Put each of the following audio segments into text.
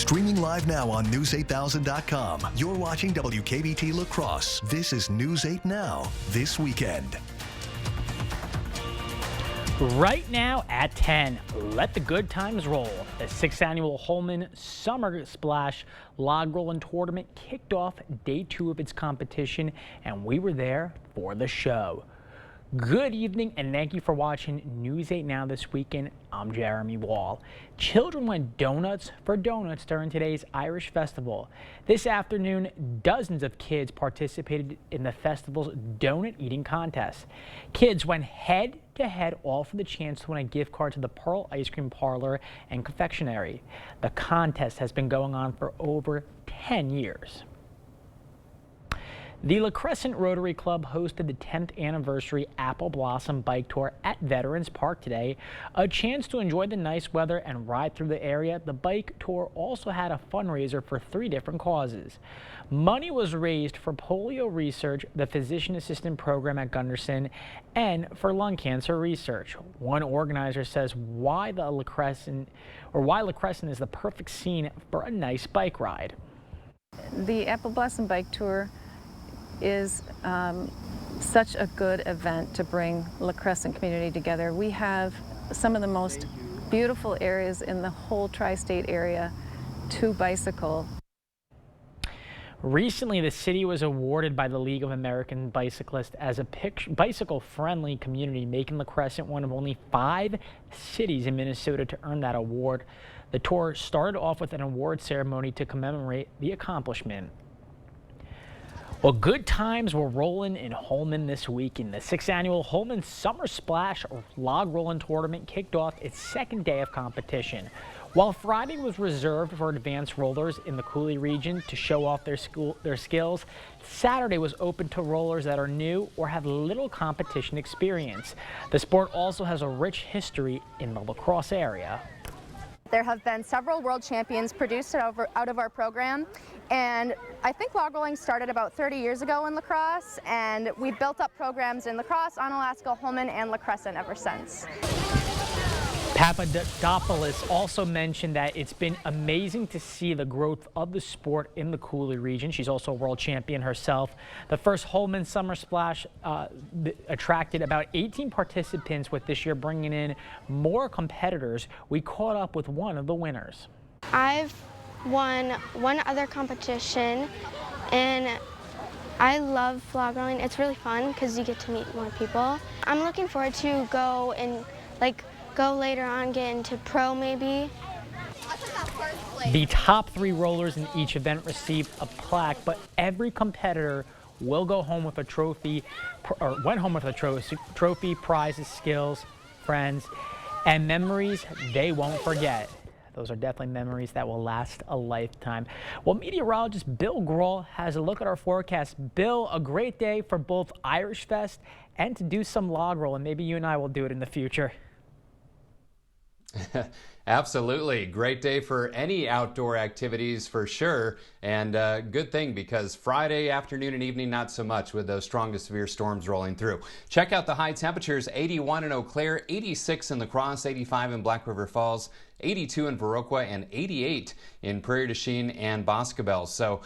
Streaming live now on News8000.com. You're watching WKBT La Crosse. This is News 8 Now, this weekend. Right now at 10, let the good times roll. The 6th annual Holmen Summer Splash Log Rolling Tournament kicked off day 2 of its competition, and we were there for the show. Good evening, and thank you for watching News 8 Now this weekend. I'm Jeremy Wall. Children went donuts for donuts during today's Irish Festival. This afternoon, dozens of kids participated in the festival's donut eating contest. Kids went head to head, all for the chance to win a gift card to the Pearl Ice Cream Parlor and Confectionery. The contest has been going on for over 10 years. The La Crescent Rotary Club hosted the 10th anniversary Apple Blossom Bike Tour at Veterans Park today. A chance to enjoy the nice weather and ride through the area. The bike tour also had a fundraiser for 3 different causes. Money was raised for polio research, the physician assistant program at Gunderson, and for lung cancer research. One organizer says why La Crescent is the perfect scene for a nice bike ride. The Apple Blossom Bike Tour is such a good event to bring La Crescent community together. We have some of the most beautiful areas in the whole tri-state area to bicycle. Recently, the city was awarded by the League of American Bicyclists as a bicycle-friendly community, making La Crescent one of only 5 cities in Minnesota to earn that award. The tour started off with an award ceremony to commemorate the accomplishment. Well, good times were rolling in Holmen this weekend. The 6th annual Holmen Summer Splash Log Rolling Tournament kicked off its 2nd day of competition. While Friday was reserved for advanced rollers in the Coulee region to show off their skills, Saturday was open to rollers that are new or have little competition experience. The sport also has a rich history in the La Crosse area. There have been several world champions produced out of our program, and I think log rolling started about 30 years ago in La Crosse, and we've built up programs in La Crosse, Onalaska, Holmen, and La Crescent ever since. Papadopoulos also mentioned that it's been amazing to see the growth of the sport in the Coulee region. She's also a world champion herself. The first Holmen Summer Splash attracted about 18 participants, with this year bringing in more competitors. We caught up with one of the winners. I've won one other competition, and I love log rolling. It's really fun because you get to meet more people. I'm looking forward to go and go later on, get into pro maybe. The top 3 rollers in each event received a plaque, but every competitor will go home with a trophy, or went home with a trophy, prizes, skills, friends, and memories they won't forget. Those are definitely memories that will last a lifetime. Well, meteorologist Bill Grohl has a look at our forecast. Bill, a great day for both Irish Fest and to do some log rolling. Maybe you and I will do it in the future. Absolutely. Great day for any outdoor activities for sure. And good thing, because Friday afternoon and evening, not so much with those strong to severe storms rolling through. Check out the high temperatures: 81 in Eau Claire, 86 in La Crosse, 85 in Black River Falls, 82 in Viroqua, and 88 in Prairie du Chien and Boscobel. So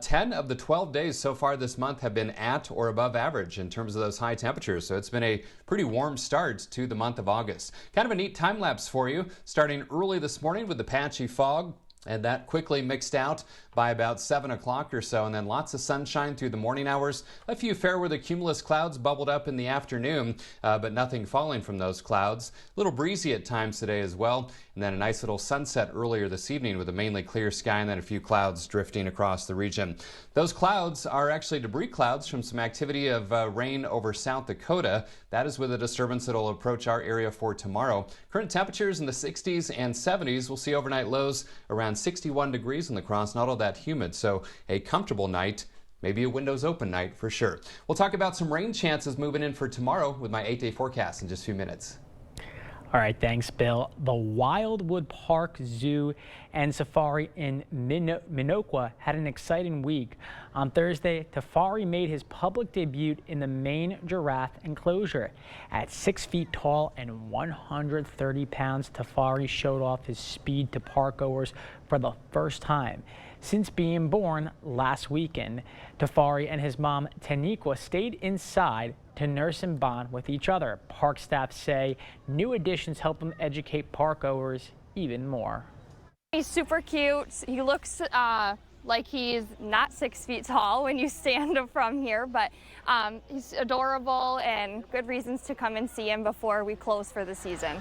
10 of the 12 days so far this month have been at or above average in terms of those high temperatures. So it's been a pretty warm start to the month of August. Kind of a neat time lapse for you, starting early this morning with the patchy fog. And that quickly mixed out by about 7 o'clock or so, and then lots of sunshine through the morning hours. A few fair weather cumulus clouds bubbled up in the afternoon, but nothing falling from those clouds. A little breezy at times today as well, and then a nice little sunset earlier this evening with a mainly clear sky and then a few clouds drifting across the region. Those clouds are actually debris clouds from some activity of rain over South Dakota. That is with a disturbance that will approach our area for tomorrow. Current temperatures in the 60s and 70s. We'll see overnight lows around 61 degrees in La Crosse, not all that humid, so a comfortable night. Maybe a windows open night for sure. We'll talk about some rain chances moving in for tomorrow with my 8-day forecast in just a few minutes. All right, thanks, Bill. The Wildwood Park Zoo and Safari in Minocqua had an exciting week. On Thursday, Tafari made his public debut in the main giraffe enclosure. At 6 feet tall and 130 pounds, Tafari showed off his speed to parkgoers for the first time since being born last weekend. Tafari and his mom, Taniqua, stayed inside to nurse and bond with each other. Park staff say new additions help them educate parkgoers even more. He's super cute. He looks like he's not 6 feet tall when you stand from here, but he's adorable and good reasons to come and see him before we close for the season.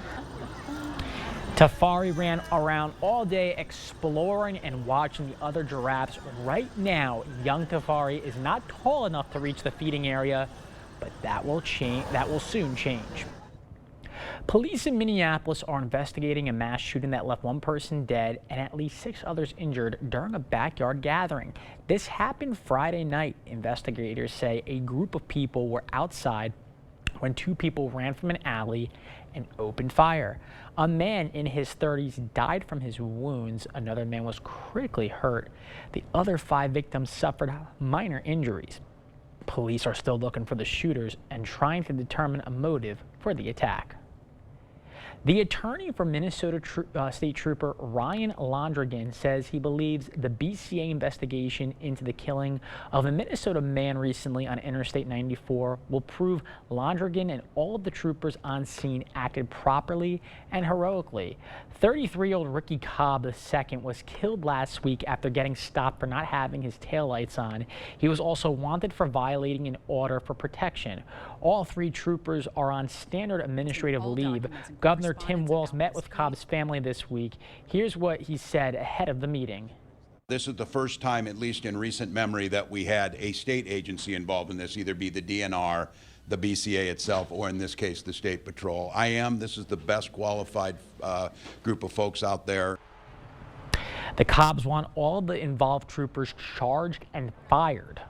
Tafari ran around all day exploring and watching the other giraffes. Right now, young Tafari is not tall enough to reach the feeding area, but that will soon change. Police in Minneapolis are investigating a mass shooting that left one person dead and at least 6 others injured during a backyard gathering. This happened Friday night. Investigators say a group of people were outside when 2 people ran from an alley and opened fire. A man in his 30s died from his wounds. Another man was critically hurt. The other 5 victims suffered minor injuries. Police are still looking for the shooters and trying to determine a motive for the attack. The attorney for Minnesota State Trooper Ryan Londrigan says he believes the BCA investigation into the killing of a Minnesota man recently on Interstate 94 will prove Londrigan and all of the troopers on scene acted properly and heroically. 33-year-old Ricky Cobb II was killed last week after getting stopped for not having his taillights on. He was also wanted for violating an order for protection. All 3 troopers are on standard administrative leave. Governor Tim Walz met with Cobb's family this week. Here's what he said ahead of the meeting. This is the first time, at least in recent memory, that we had a state agency involved in this, either be the DNR, the BCA itself, or in this case, the State Patrol. This is the best qualified group of folks out there. The Cobbs want all the involved troopers charged and fired.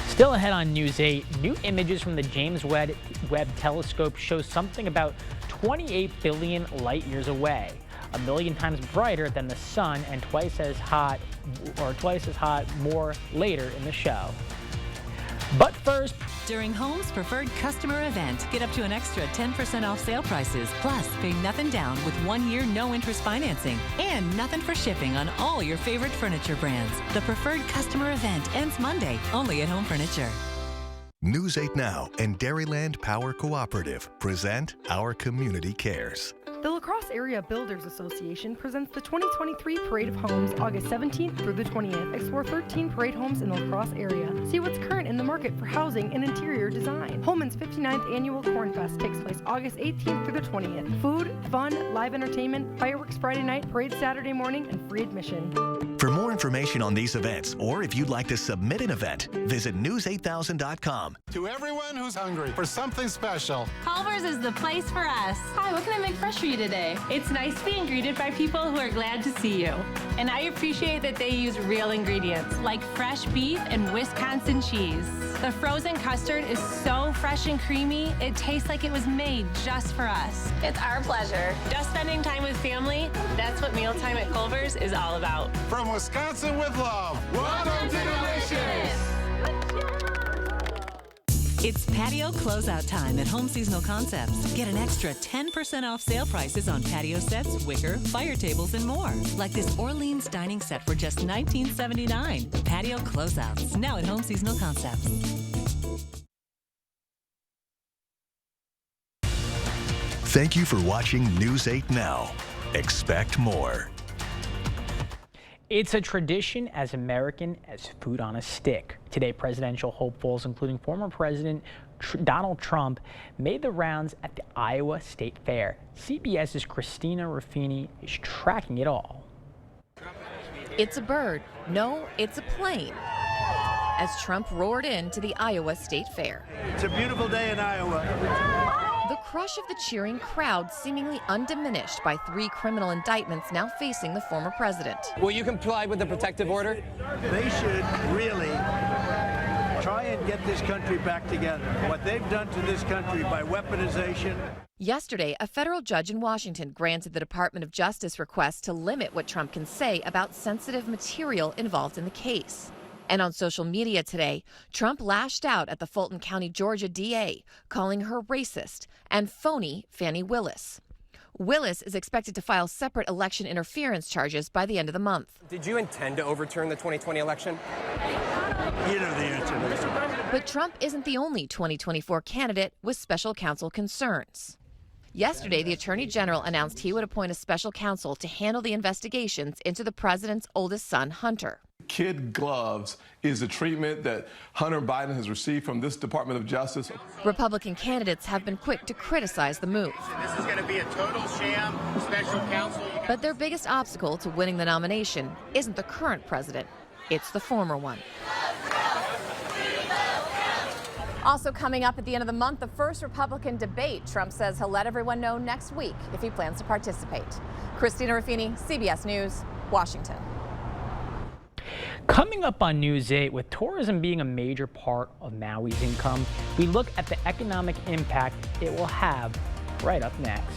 Still ahead on News 8, new images from the James Webb Telescope show something about 28 billion light years away, a million times brighter than the sun and twice as hot more later in the show. But first, during Home's preferred customer event, get up to an extra 10% off sale prices, plus pay nothing down with 1 year no interest financing and nothing for shipping on all your favorite furniture brands. The preferred customer event ends Monday, only at Home Furniture. News 8 Now and Dairyland Power Cooperative present Our Community Cares. The La Crosse Area Builders Association presents the 2023 Parade of Homes August 17th through the 20th. Explore 13 parade homes in the La Crosse area. See what's current in the market for housing and interior design. Holman's 59th Annual Corn Fest takes place August 18th through the 20th. Food, fun, live entertainment, fireworks Friday night, parade Saturday morning, and free admission. For more information on these events, or if you'd like to submit an event, visit news8000.com. To everyone who's hungry for something special, Culver's is the place for us. Hi, what can I make fresh for you today? It's nice being greeted by people who are glad to see you. And I appreciate that they use real ingredients, like fresh beef and Wisconsin cheese. The frozen custard is so fresh and creamy, it tastes like it was made just for us. It's our pleasure. Just spending time with family, that's what mealtime at Culver's is all about. From Wisconsin with love, welcome to Delicious! It's patio closeout time at Home Seasonal Concepts. Get an extra 10% off sale prices on patio sets, wicker, fire tables, and more. Like this Orleans dining set for just $19.79. Patio closeouts, now at Home Seasonal Concepts. Thank you for watching News 8 Now. Expect more. It's a tradition as American as food on a stick. Today, presidential hopefuls, including former President Donald Trump, made the rounds at the Iowa State Fair. CBS's Christina Ruffini is tracking it all. It's a bird. No, it's a plane. As Trump roared into the Iowa State Fair. It's a beautiful day in Iowa. The crush of the cheering crowd seemingly undiminished by 3 criminal indictments now facing the former president. Will you comply with the protective order? They should really try and get this country back together. What they've done to this country by weaponization. Yesterday, a federal judge in Washington granted the Department of Justice request to limit what Trump can say about sensitive material involved in the case. And on social media today, Trump lashed out at the Fulton County, Georgia DA, calling her racist and phony Fani Willis. Willis is expected to file separate election interference charges by the end of the month. Did you intend to overturn the 2020 election? You know the answer to this. But Trump isn't the only 2024 candidate with special counsel concerns. Yesterday, the Attorney General announced he would appoint a special counsel to handle the investigations into the president's oldest son, Hunter. Kid gloves is the treatment that Hunter Biden has received from this Department of Justice. Republican candidates have been quick to criticize the move. This is going to be a total sham, special counsel. But their biggest obstacle to winning the nomination isn't the current president, it's the former one. Also coming up at the end of the month, the first Republican debate. Trump says he'll let everyone know next week if he plans to participate. Christina Ruffini, CBS News, Washington. Coming up on News 8, with tourism being a major part of Maui's income, we look at the economic impact it will have right up next.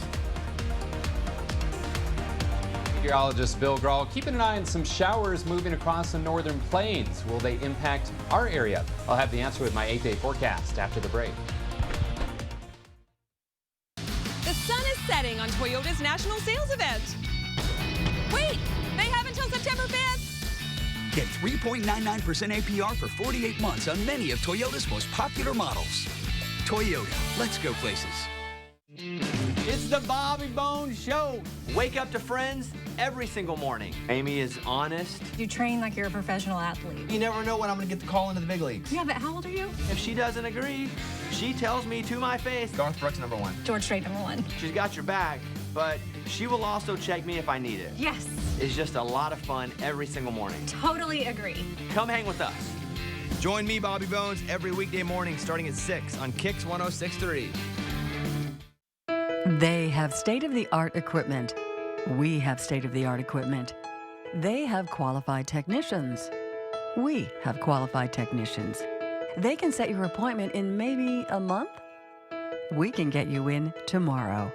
Meteorologist Bill Grahl keeping an eye on some showers moving across the northern plains. Will they impact our area? I'll have the answer with my 8-day forecast after the break. The sun is setting on Toyota's national sales event. Wait, they have until September 5th. Get 3.99% APR for 48 months on many of Toyota's most popular models. Toyota, let's go places. It's the Bobby Bones Show. Wake up to friends every single morning. Amy is honest. You train like you're a professional athlete. You never know when I'm going to get the call into the big leagues. Yeah, but how old are you? If she doesn't agree, she tells me to my face. Garth Brooks, #1. George Strait, #1. She's got your back, but she will also check me if I need it. Yes. It's just a lot of fun every single morning. Totally agree. Come hang with us. Join me, Bobby Bones, every weekday morning starting at 6 on Kicks 106.3. They have state-of-the-art equipment. We have state-of-the-art equipment. They have qualified technicians. We have qualified technicians. They can set your appointment in maybe a month. We can get you in tomorrow.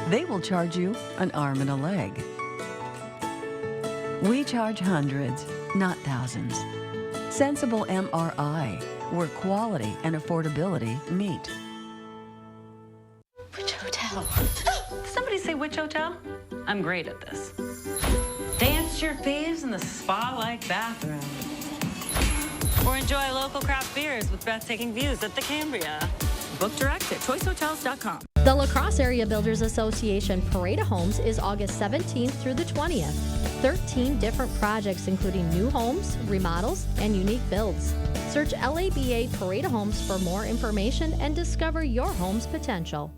They will charge you an arm and a leg. We charge hundreds, not thousands. Sensible MRI, where quality and affordability meet. Which hotel? Somebody say which hotel? I'm great at this. Dance your faves in the spa-like bathroom. Or enjoy local craft beers with breathtaking views at the Cambria. Book direct at choicehotels.com. The La Crosse Area Builders Association Parade of Homes is August 17th through the 20th. 13 different projects including new homes, remodels, and unique builds. Search LABA Parade of Homes for more information and discover your home's potential.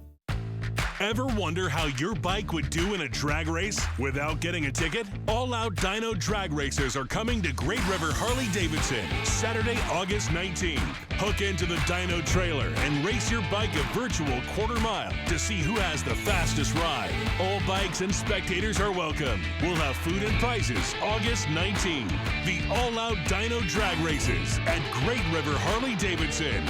Ever wonder how your bike would do in a drag race without getting a ticket? All Out Dyno Drag Racers are coming to Great River Harley-Davidson Saturday, August 19th. Hook into the dyno trailer and race your bike a virtual quarter mile to see who has the fastest ride. All bikes and spectators are welcome. We'll have food and prizes August 19th. The All Out Dyno Drag Races at Great River Harley-Davidson.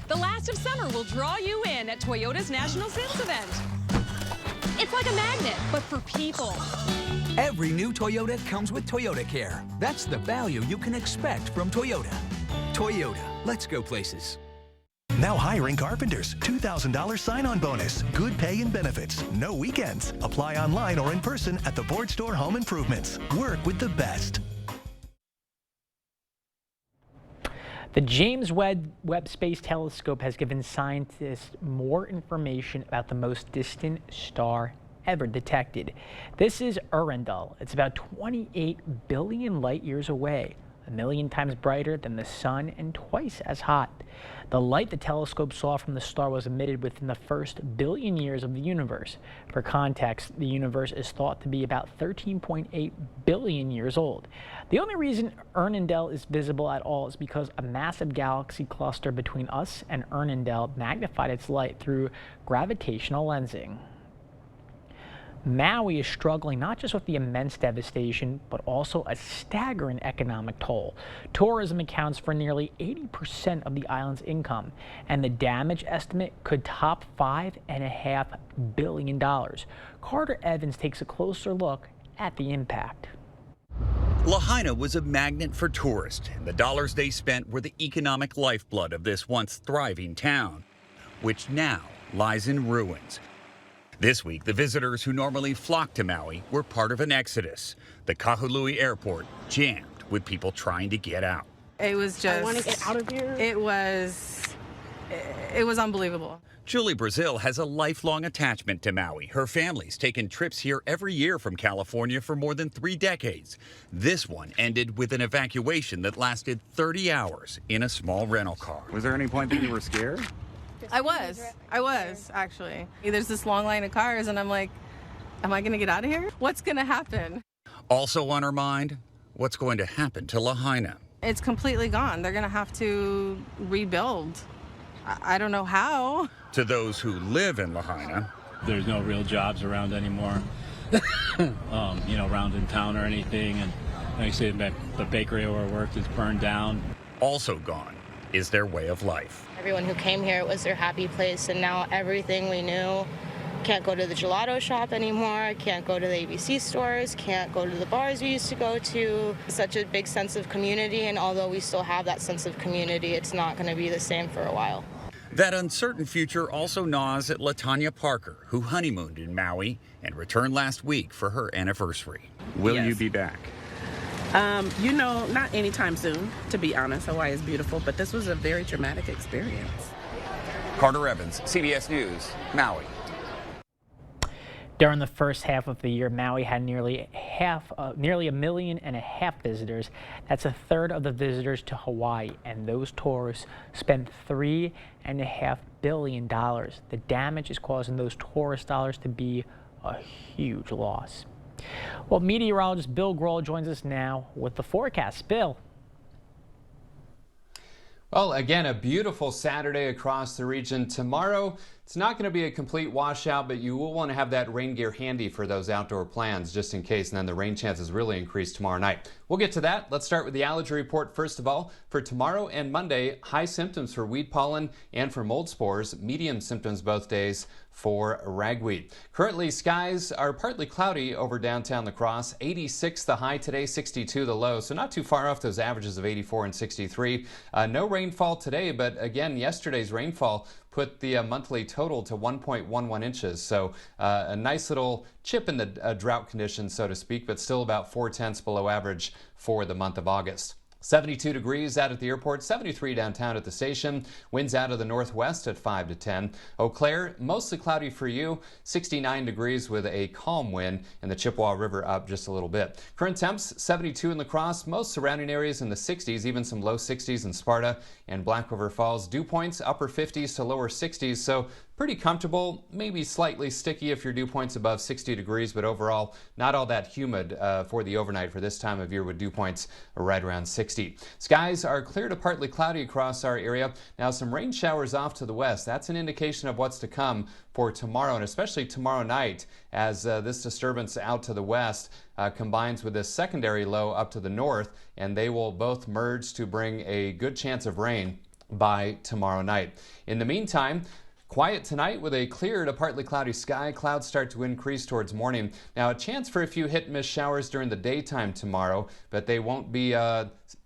The last of summer will draw you in at Toyota's national sales event. It's like a magnet, but for people. Every new Toyota comes with Toyota Care. That's the value you can expect from Toyota. Toyota, let's go places. Now hiring carpenters. $2,000 sign-on bonus. Good pay and benefits. No weekends. Apply online or in person at the Ford Store Home Improvements. Work with the best. The James Webb Space Telescope has given scientists more information about the most distant star ever detected. This is Earendel. It's about 28 billion light years away, 1 million times brighter than the sun and twice as hot. The light the telescope saw from the star was emitted within the first billion years of the universe. For context, the universe is thought to be about 13.8 billion years old. The only reason Earendel is visible at all is because a massive galaxy cluster between us and Earendel magnified its light through gravitational lensing. Maui is struggling not just with the immense devastation, but also a staggering economic toll. Tourism accounts for nearly 80% of the island's income, and the damage estimate could top $5.5 billion. Carter Evans takes a closer look at the impact. Lahaina was a magnet for tourists, and the dollars they spent were the economic lifeblood of this once thriving town, which now lies in ruins. This week, the visitors who normally flock to Maui were part of an exodus. The Kahului airport jammed with people trying to get out. It was just, I want to get out of here. It was unbelievable. Julie Brazil has a lifelong attachment to Maui. Her family's taken trips here every year from California for more than 3 decades. This one ended with an evacuation that lasted 30 hours in a small rental car. Was there any point that you were scared? I was actually. There's this long line of cars and I'm like, am I going to get out of here? What's going to happen? Also on her mind, what's going to happen to Lahaina? It's completely gone. They're going to have to rebuild. I don't know how. To those who live in Lahaina, there's no real jobs around anymore, around in town or anything. And like I said, the bakery where I worked is burned down. Also gone is their way of life. Everyone who came here, it was their happy place, and now everything we knew, can't go to the gelato shop anymore, can't go to the ABC stores, can't go to the bars we used to go to. Such a big sense of community, and although we still have that sense of community, it's not going to be the same for a while. That uncertain future also gnaws at LaTanya Parker, who honeymooned in Maui and returned last week for her anniversary. Will you be back? Not anytime soon, to be honest. Hawaii is beautiful, but this was a very traumatic experience. Carter Evans, CBS News, Maui. During the first half of the year, Maui had nearly 1.5 million visitors. That's a third of the visitors to Hawaii, and those tourists spent $3.5 billion. The damage is causing those tourist dollars to be a huge loss. Well, meteorologist Bill Grohl joins us now with the forecast. Bill. Well, again, a beautiful Saturday across the region. Tomorrow, it's not going to be a complete washout, but you will want to have that rain gear handy for those outdoor plans just in case, and then the rain chances really increase tomorrow night. We'll get to that. Let's start with the allergy report first of all. For tomorrow and Monday, high symptoms for weed pollen and for mold spores, medium symptoms both days for ragweed. Currently, skies are partly cloudy over downtown La Crosse. 86 the high today, 62 the low, so not too far off those averages of 84 and 63. No rainfall today, but again, yesterday's rainfall put the monthly total to 1.11 inches. So a nice little chip in the drought conditions, so to speak, but still about 0.4 below average for the month of August. 72 degrees out at the airport, 73 downtown at the station. Winds out of the northwest at 5 to 10. Eau Claire, mostly cloudy for you, 69 degrees with a calm wind, and the Chippewa River up just a little bit. Current temps, 72 in La Crosse, most surrounding areas in the 60s, even some low 60s in Sparta and Black River Falls. Dew points, upper 50s to lower 60s, so pretty comfortable, maybe slightly sticky if your dew point's above 60 degrees, but overall not all that humid for the overnight for this time of year with dew points right around 60. Skies are clear to partly cloudy across our area. Now some rain showers off to the west. That's an indication of what's to come for tomorrow, and especially tomorrow night as this disturbance out to the west combines with this secondary low up to the north, and they will both merge to bring a good chance of rain by tomorrow night. In the meantime, quiet tonight with a clear to partly cloudy sky. Clouds start to increase towards morning. Now, a chance for a few hit-and-miss showers during the daytime tomorrow, but they won't be,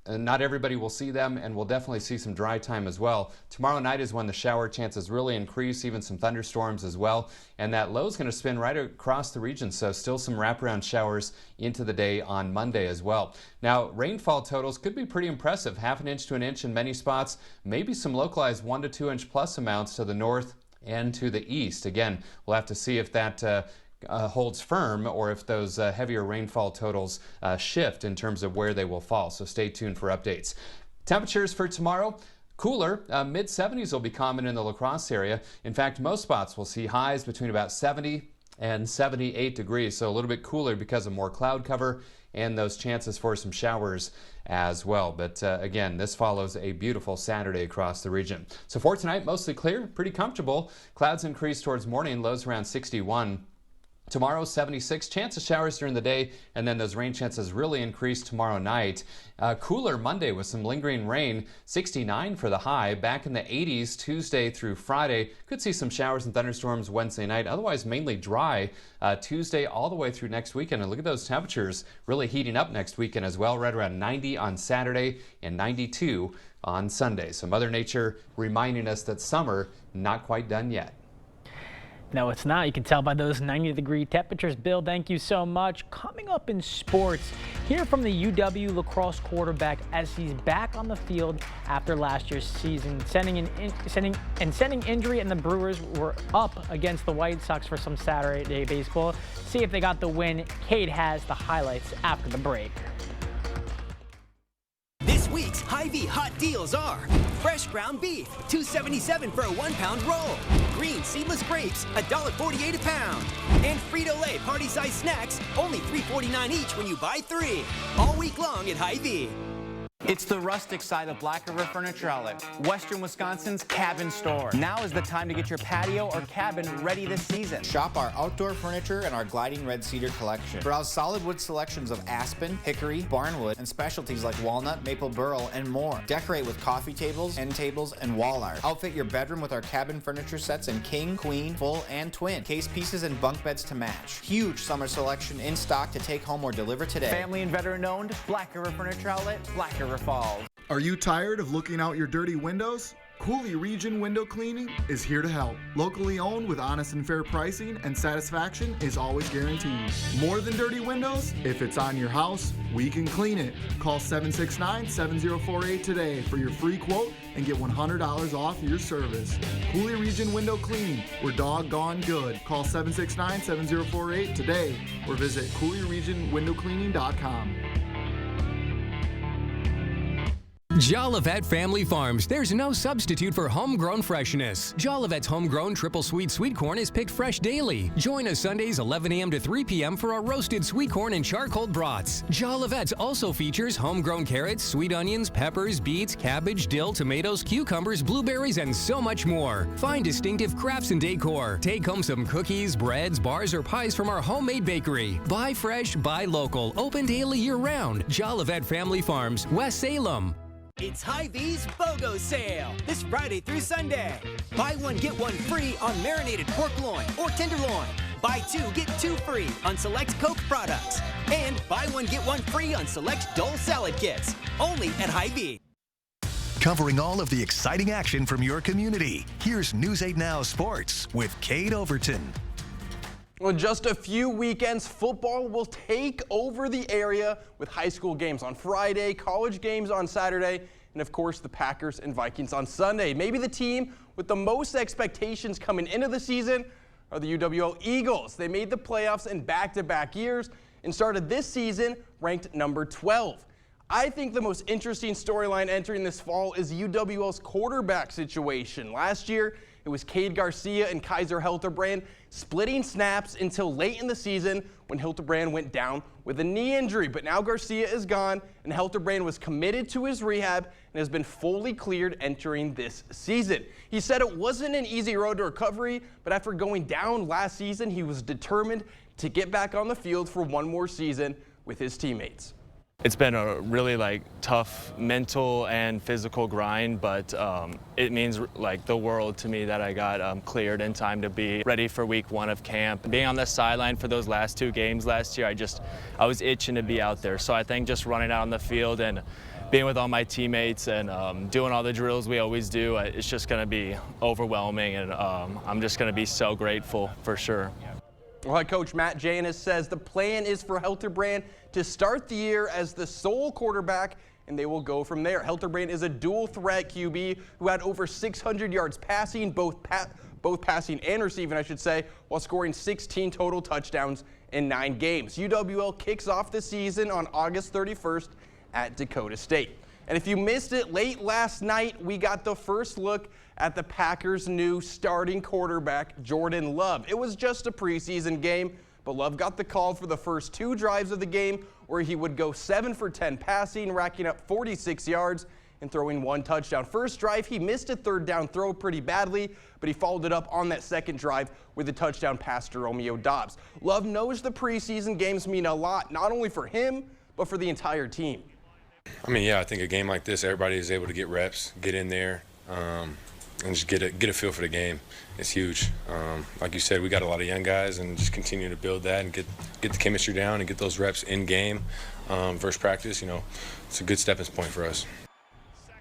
not everybody will see them, and we'll definitely see some dry time as well. Tomorrow night is when the shower chances really increase, even some thunderstorms as well. And that low is going to spin right across the region, so still some wraparound showers into the day on Monday as well. Now, rainfall totals could be pretty impressive, 1/2 inch to 1 inch in many spots, maybe some localized 1 to 2 inch plus amounts to the north and to the east. Again, we'll have to see if that holds firm or if those heavier rainfall totals shift in terms of where they will fall. So stay tuned for updates. Temperatures for tomorrow, cooler, mid-70s will be common in the La Crosse area. In fact, most spots will see highs between about 70 and 78 degrees, so a little bit cooler because of more cloud cover and those chances for some showers as well. But again, this follows a beautiful Saturday across the region. So for tonight, mostly clear, pretty comfortable. Clouds increase towards morning, lows around 61. Tomorrow, 76, chance of showers during the day, and then those rain chances really increase tomorrow night. Cooler Monday with some lingering rain, 69 for the high. Back in the 80s Tuesday through Friday. Could see some showers and thunderstorms Wednesday night. Otherwise, mainly dry Tuesday all the way through next weekend. And look at those temperatures really heating up next weekend as well. Right around 90 on Saturday and 92 on Sunday. So Mother Nature reminding us that summer not quite done yet. No, it's not. You can tell by those 90-degree temperatures. Bill, thank you so much. Coming up in sports, hear from the UW lacrosse quarterback as he's back on the field after last year's season, sending injury, and the Brewers were up against the White Sox for some Saturday baseball. See if they got the win. Kate has the highlights after the break. This week's Hy-Vee hot deals are fresh ground beef, $2.77 for a 1-pound roll. Green seedless grapes, $1.48 a pound. And Frito-Lay party-size snacks, only $3.49 each when you buy 3. All week long at Hy-Vee. It's the rustic side of Black River Furniture Outlet, Western Wisconsin's cabin store. Now is the time to get your patio or cabin ready this season. Shop our outdoor furniture and our gliding red cedar collection. Browse solid wood selections of aspen, hickory, barnwood, and specialties like walnut, maple burl, and more. Decorate with coffee tables, end tables, and wall art. Outfit your bedroom with our cabin furniture sets in king, queen, full, and twin. Case pieces and bunk beds to match. Huge summer selection in stock to take home or deliver today. Family and veteran owned, Black River Furniture Outlet, Black River Falls. Are you tired of looking out your dirty windows? Cooley Region Window Cleaning is here to help. Locally owned with honest and fair pricing, and satisfaction is always guaranteed. More than dirty windows? If it's on your house, we can clean it. Call 769-7048 today for your free quote and get $100 off your service. Cooley Region Window Cleaning, we're doggone good. Call 769-7048 today or visit CooleyRegionWindowCleaning.com. Jolivet Family Farms. There's no substitute for homegrown freshness. Jolivet's homegrown triple sweet corn is picked fresh daily. Join us Sundays 11 a.m. to 3 p.m. for our roasted sweet corn and charcoal brats. Jolivet's also features homegrown carrots, sweet onions, peppers, beets, cabbage, dill, tomatoes, cucumbers, blueberries, and so much more. Find distinctive crafts and decor. Take home some cookies, breads, bars, or pies from our homemade bakery. Buy fresh, buy local. Open daily year-round. Jolivet Family Farms, West Salem. It's Hy-Vee's BOGO sale this Friday through Sunday. Buy one, get one free on marinated pork loin or tenderloin. Buy 2, get 2 free on select Coke products. And buy one, get one free on select Dole salad kits. Only at Hy-Vee. Covering all of the exciting action from your community, here's News 8 Now Sports with Kate Overton. Well, just a few weekends, football will take over the area with high school games on Friday, college games on Saturday, and of course the Packers and Vikings on Sunday. Maybe the team with the most expectations coming into the season are the UWL Eagles. They made the playoffs in back-to-back years and started this season ranked number 12. I think the most interesting storyline entering this fall is UWL's quarterback situation. Last year, it was Cade Garcia and Kaiser Hilterbrand splitting snaps until late in the season when Hilterbrand went down with a knee injury. But now Garcia is gone, and Hilterbrand was committed to his rehab and has been fully cleared entering this season. He said it wasn't an easy road to recovery, but after going down last season, he was determined to get back on the field for one more season with his teammates. It's been a really tough mental and physical grind, but it means the world to me that I got cleared in time to be ready for week 1 of camp. Being on the sideline for those last 2 games last year, I was itching to be out there. So I think just running out on the field and being with all my teammates and doing all the drills we always do, it's just going to be overwhelming, and I'm just going to be so grateful for sure. Well, head coach Matt Janis says the plan is for Hilterbrand to start the year as the sole quarterback, and they will go from there. Hilterbrand is a dual threat QB who had over 600 yards passing, both passing and receiving, I should say, while scoring 16 total touchdowns in 9 games. UWL kicks off the season on August 31st at Dakota State. And if you missed it, late last night, we got the first look at the Packers' new starting quarterback, Jordan Love. It was just a preseason game, but Love got the call for the first 2 drives of the game where he would go 7 for 10 passing, racking up 46 yards, and throwing 1 touchdown. First drive, he missed a 3rd down throw pretty badly, but he followed it up on that 2nd drive with a touchdown pass to Romeo Doubs. Love knows the preseason games mean a lot, not only for him, but for the entire team. I mean, yeah, I think a game like this, everybody is able to get reps, get in there, and just get a feel for the game. It's huge. Like you said, we got a lot of young guys, and just continue to build that and get the chemistry down and get those reps in game versus practice. You know, it's a good stepping point for us.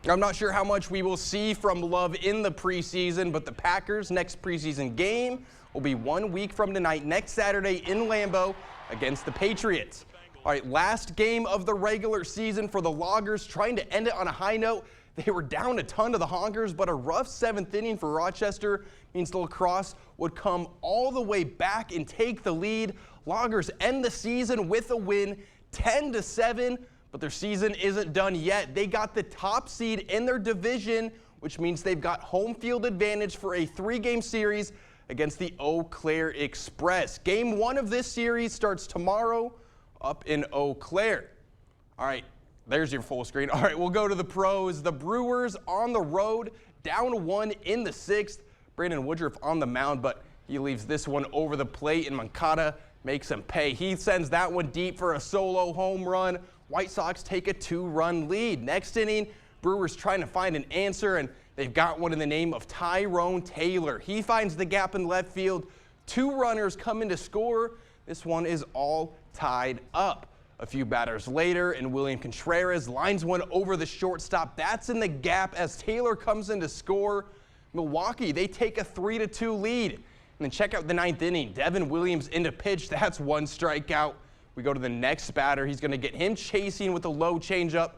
I'm not sure how much we will see from Love in the preseason, but the Packers' next preseason game will be 1 week from tonight, next Saturday in Lambeau against the Patriots. All right, last game of the regular season for the Loggers, trying to end it on a high note. They were down a ton to the Honkers, but a rough 7th inning for Rochester means the Lacrosse would come all the way back and take the lead. Loggers end the season with a win, 10-7. But their season isn't done yet. They got the top seed in their division, which means they've got home field advantage for a 3-game series against the Eau Claire Express. Game 1 of this series starts tomorrow up in Eau Claire. All right, there's your full screen. All right, we'll go to the pros. The Brewers on the road, down 1 in the 6th. Brandon Woodruff on the mound, but he leaves this one over the plate, and Moncada makes him pay. He sends that one deep for a solo home run. White Sox take a 2-run lead. Next inning, Brewers trying to find an answer, and they've got one in the name of Tyrone Taylor. He finds the gap in left field. 2 runners come in to score. This one is all tied up. A few batters later, and William Contreras lines one over the shortstop. That's in the gap as Taylor comes in to score. Milwaukee, they take a 3-2 lead. And then check out the 9th inning. Devin Williams into pitch. That's 1 strikeout. We go to the next batter. He's going to get him chasing with a low changeup.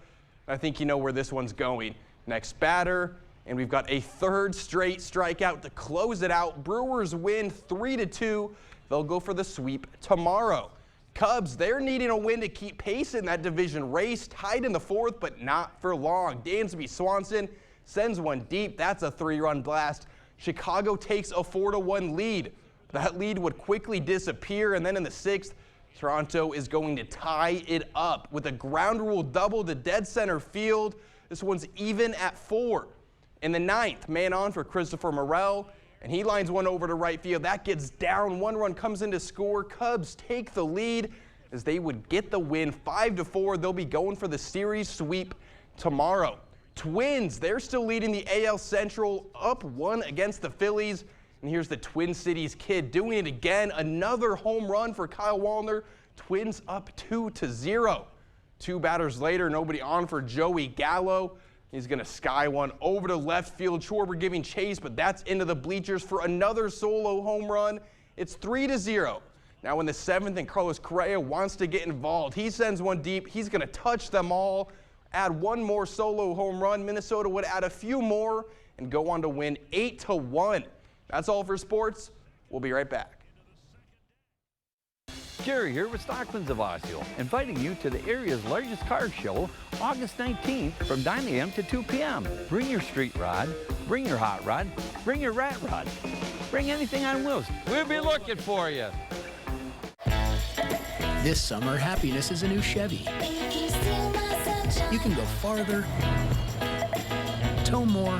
I think you know where this one's going. Next batter, and we've got a 3rd straight strikeout to close it out. Brewers win 3-2. They'll go for the sweep tomorrow. Cubs, they're needing a win to keep pace in that division race. Tied in the 4th, but not for long. Dansby Swanson sends one deep. That's a 3-run blast. Chicago takes a 4-1 lead. That lead would quickly disappear, and then in the 6th, Toronto is going to tie it up with a ground rule double to dead center field. This one's even at 4. In the 9th, man on for Christopher Morel, and he lines one over to right field. That gets down. 1 run comes in to score. Cubs take the lead as they would get the win 5-4. They'll be going for the series sweep tomorrow. Twins, they're still leading the AL Central, up 1 against the Phillies. And here's the Twin Cities kid doing it again. Another home run for Kyle Wallner. Twins up 2-0. 2 batters later, nobody on for Joey Gallo. He's going to sky one over to left field. Schwarber giving chase, but that's into the bleachers for another solo home run. It's 3-0. Now in the 7th, and Carlos Correa wants to get involved. He sends one deep. He's going to touch them all. Add 1 more solo home run. Minnesota would add a few more and go on to win 8-1. That's all for sports. We'll be right back. Jerry here with Stockman's of Osseo, inviting you to the area's largest car show, August 19th from 9 a.m. to 2 p.m. Bring your street rod, bring your hot rod, bring your rat rod, bring anything on wheels. We'll be looking for you. This summer, happiness is a new Chevy. You can go farther, tow more,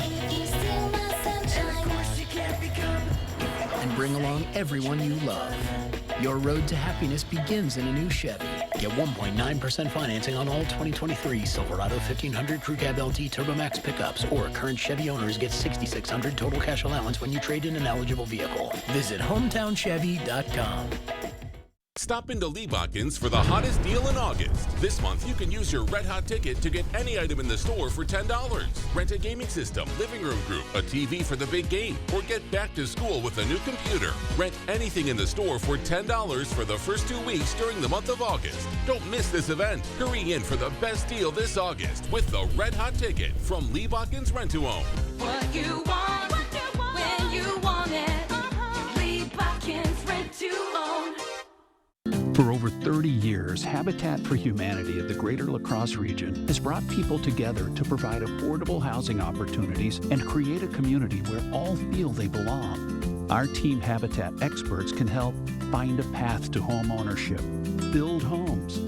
and bring along everyone you love. Your road to happiness begins in a new Chevy. Get 1.9% financing on all 2023 Silverado 1500 Crew Cab LT Turbo Max pickups, or current Chevy owners get $6,600 total cash allowance when you trade in an eligible vehicle. Visit HometownChevy.com. Stop into Lee Botkins for the hottest deal in August. This month, you can use your Red Hot ticket to get any item in the store for $10. Rent a gaming system, living room group, a TV for the big game, or get back to school with a new computer. Rent anything in the store for $10 for the first 2 weeks during the month of August. Don't miss this event. Hurry in for the best deal this August with the Red Hot ticket from Lee Botkins Rent to Own. What you want, when you want it. Lee Botkins Rent to Own. For over 30 years, Habitat for Humanity of the Greater La Crosse region has brought people together to provide affordable housing opportunities and create a community where all feel they belong. Our Team Habitat experts can help find a path to home ownership, build homes,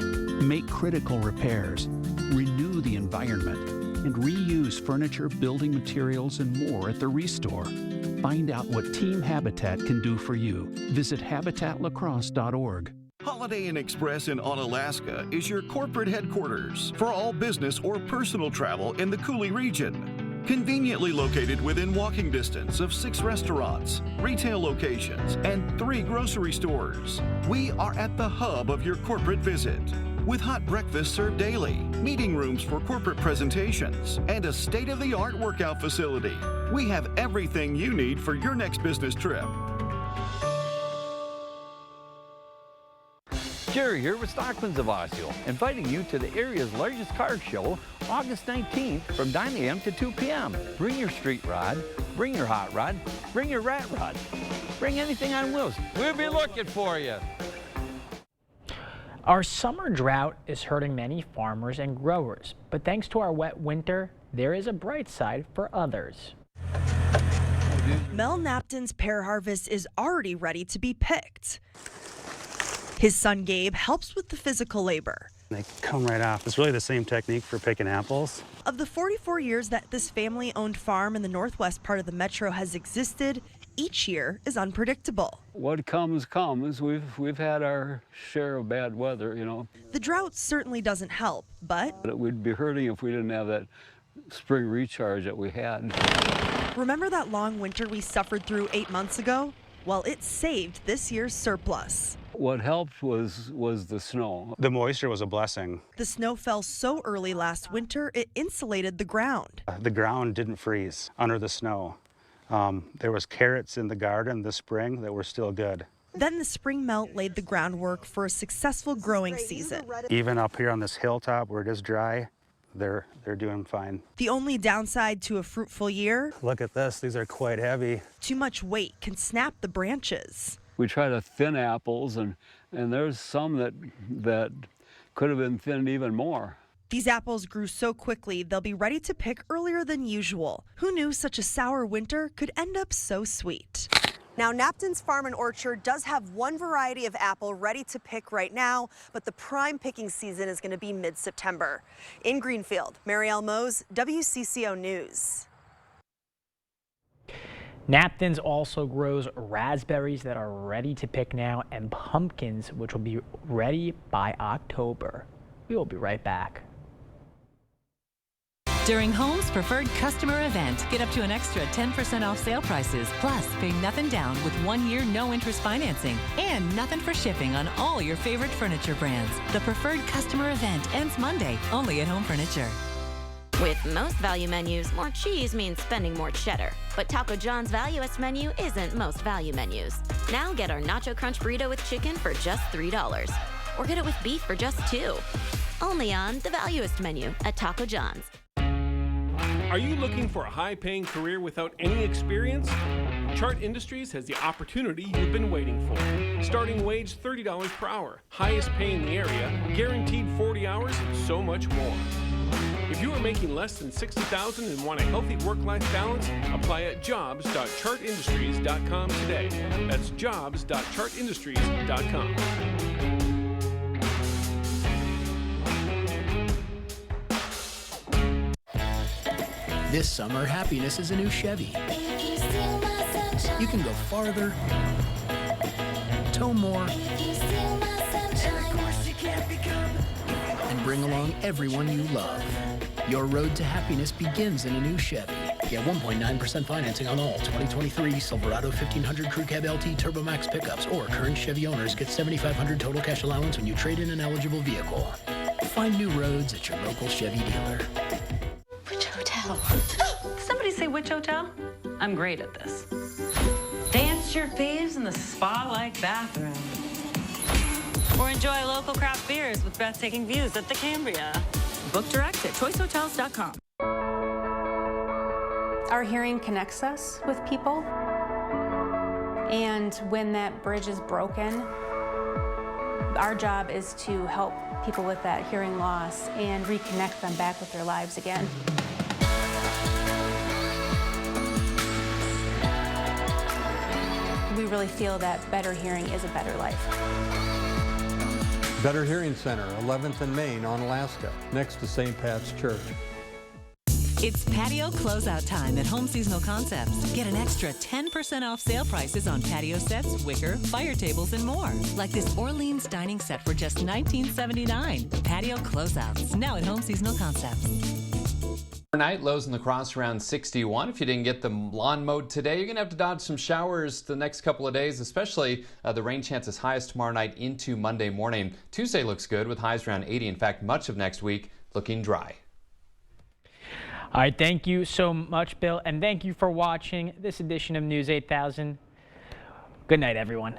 make critical repairs, renew the environment, and reuse furniture, building materials, and more at the Restore. Find out what Team Habitat can do for you. Visit habitatlacrosse.org. Holiday Inn Express in Onalaska is your corporate headquarters for all business or personal travel in the Coulee region. Conveniently located within walking distance of 6 restaurants, retail locations, and 3 grocery stores. We are at the hub of your corporate visit. With hot breakfast served daily, meeting rooms for corporate presentations, and a state-of-the-art workout facility. We have everything you need for your next business trip. Jerry here with Stockman's of Osseo, inviting you to the area's largest car show, August 19th from 9 a.m. to 2 p.m. Bring your street rod, bring your hot rod, bring your rat rod, bring anything on wheels. We'll be looking for you. Our summer drought is hurting many farmers and growers, but thanks to our wet winter, there is a bright side for others. Mel Napton's pear harvest is already ready to be picked. His son Gabe helps with the physical labor. They come right off. It's really the same technique for picking apples. Of the 44 years that this family-owned farm in the northwest part of the metro has existed, each year is unpredictable. What comes. We've had our share of bad weather, you know. The drought certainly doesn't help, but It would be hurting if we didn't have that spring recharge that we had. remember that long winter we suffered through 8 months ago? Well, it saved this year's surplus. What helped was the snow. The moisture was a blessing. The snow fell so early last winter, it insulated the ground. The ground didn't freeze under the snow. There was carrots in the garden this spring that were still good. Then the spring melt laid the groundwork for a successful growing season. Even up here on this hilltop where it is dry, they're doing fine. The only downside to a fruitful year? Look at this, these are quite heavy. Too much weight can snap the branches. We try to thin apples, and there's some that could have been thinned even more. These apples grew so quickly, they'll be ready to pick earlier than usual. Who knew such a sour winter could end up so sweet? Now, Napton's Farm and Orchard does have one variety of apple ready to pick right now, but the prime picking season is going to be mid-September. In Greenfield, Marielle Mose, WCCO News. Napton's also grows raspberries that are ready to pick now and pumpkins, which will be ready by October. We will be right back. During Home's preferred customer event, get up to an extra 10% off sale prices, plus pay nothing down with 1 year no interest financing and nothing for shipping on all your favorite furniture brands. The preferred customer event ends Monday, only at Home Furniture. With most value menus, more cheese means spending more cheddar. But Taco John's Valuest menu isn't most value menus. Now get our Nacho Crunch Burrito with chicken for just $3. Or get it with beef for just $2. Only on the Valuest menu at Taco John's. Are you looking for a high-paying career without any experience? Chart Industries has the opportunity you've been waiting for. Starting wage $30 per hour, highest pay in the area, guaranteed 40 hours, and so much more. If you are making less than $60,000 and want a healthy work-life balance, apply at jobs.chartindustries.com today. That's jobs.chartindustries.com. This summer, happiness is a new Chevy. You can go farther, tow more, and bring along everyone you love. Your road to happiness begins in a new Chevy. Get 1.9% financing on all 2023 Silverado 1500 Crew Cab LT Turbo Max pickups, or current Chevy owners get $7,500 total cash allowance when you trade in an eligible vehicle. Find new roads at your local Chevy dealer. Somebody say which hotel? I'm great at this. Dance your faves in the spa-like bathroom. Or enjoy local craft beers with breathtaking views at the Cambria. Book direct at choicehotels.com. Our hearing connects us with people. And when that bridge is broken, our job is to help people with that hearing loss and reconnect them back with their lives again. We really feel that better hearing is a better life. Better Hearing Center, 11th and Main on Alaska, next to St. Pat's Church. It's patio closeout time at Home Seasonal Concepts. Get an extra 10% off sale prices on patio sets, wicker, fire tables, and more. Like this Orleans dining set for just $19.79. Patio closeouts, now at Home Seasonal Concepts. Overnight, lows in La Crosse around 61. If you didn't get the lawn mowed today, you're going to have to dodge some showers the next couple of days, especially the rain chances highest tomorrow night into Monday morning. Tuesday looks good with highs around 80. In fact, much of next week looking dry. All right, thank you so much, Bill, and thank you for watching this edition of News 8000. Good night, everyone.